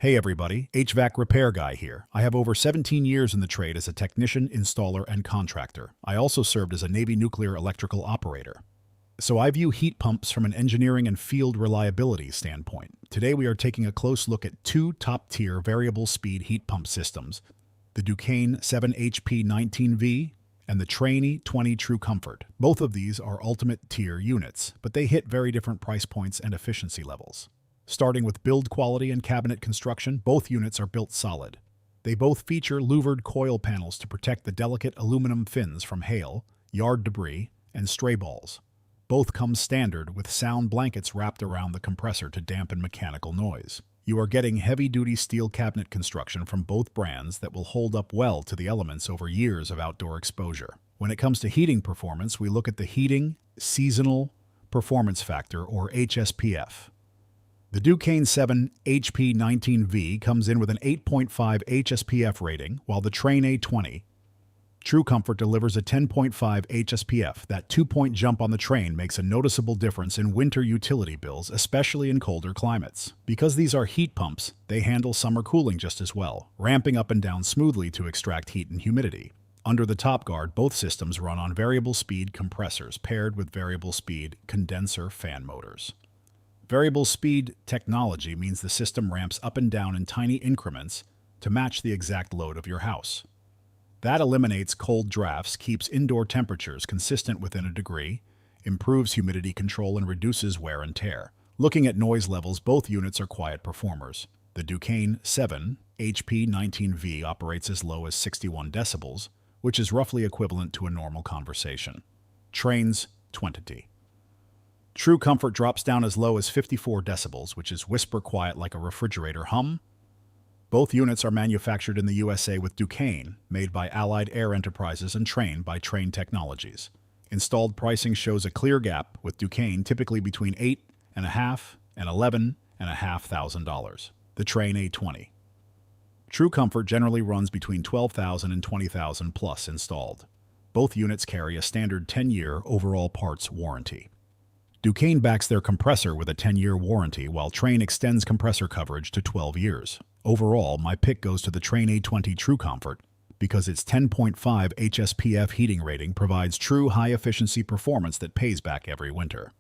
Hey everybody, HVAC repair guy here. I have over 17 years in the trade as a technician, installer, and contractor. I also served as a Navy nuclear electrical operator. So I view heat pumps from an engineering and field reliability standpoint. Today we are taking a close look at two top-tier variable speed heat pump systems, the Ducane 7HP19V and the Trane 20 TruComfort. Both of these are ultimate tier units, but they hit very different price points and efficiency levels. Starting with build quality and cabinet construction, both units are built solid. They both feature louvered coil panels to protect the delicate aluminum fins from hail, yard debris, and stray balls. Both come standard with sound blankets wrapped around the compressor to dampen mechanical noise. You are getting heavy-duty steel cabinet construction from both brands that will hold up well to the elements over years of outdoor exposure. When it comes to heating performance, we look at the Heating Seasonal Performance Factor, or HSPF. The Ducane 7HP19V comes in with an 8.5 HSPF rating, while the Trane 20 TruComfort delivers a 10.5 HSPF. That 2-point jump on the Trane makes a noticeable difference in winter utility bills, especially in colder climates. Because these are heat pumps, they handle summer cooling just as well, ramping up and down smoothly to extract heat and humidity. Under the top guard, both systems run on variable speed compressors paired with variable speed condenser fan motors. Variable speed technology means the system ramps up and down in tiny increments to match the exact load of your house. That eliminates cold drafts, keeps indoor temperatures consistent within a degree, improves humidity control, and reduces wear and tear. Looking at noise levels, both units are quiet performers. The Ducane 7HP19V operates as low as 61 decibels, which is roughly equivalent to a normal conversation. Trane's 20 TruComfort drops down as low as 54 decibels, which is whisper quiet like a refrigerator hum. Both units are manufactured in the USA with Ducane, made by Allied Air Enterprises, and Trane by Trane Technologies. Installed pricing shows a clear gap, with Ducane typically between $8,500 and $11,500. The Trane 20 TruComfort generally runs between $12,000 and $20,000 plus installed. Both units carry a standard 10-year overall parts warranty. Ducane backs their compressor with a 10-year warranty, while Trane extends compressor coverage to 12 years. Overall, my pick goes to the Trane 20 TruComfort because its 10.5 HSPF heating rating provides true high-efficiency performance that pays back every winter.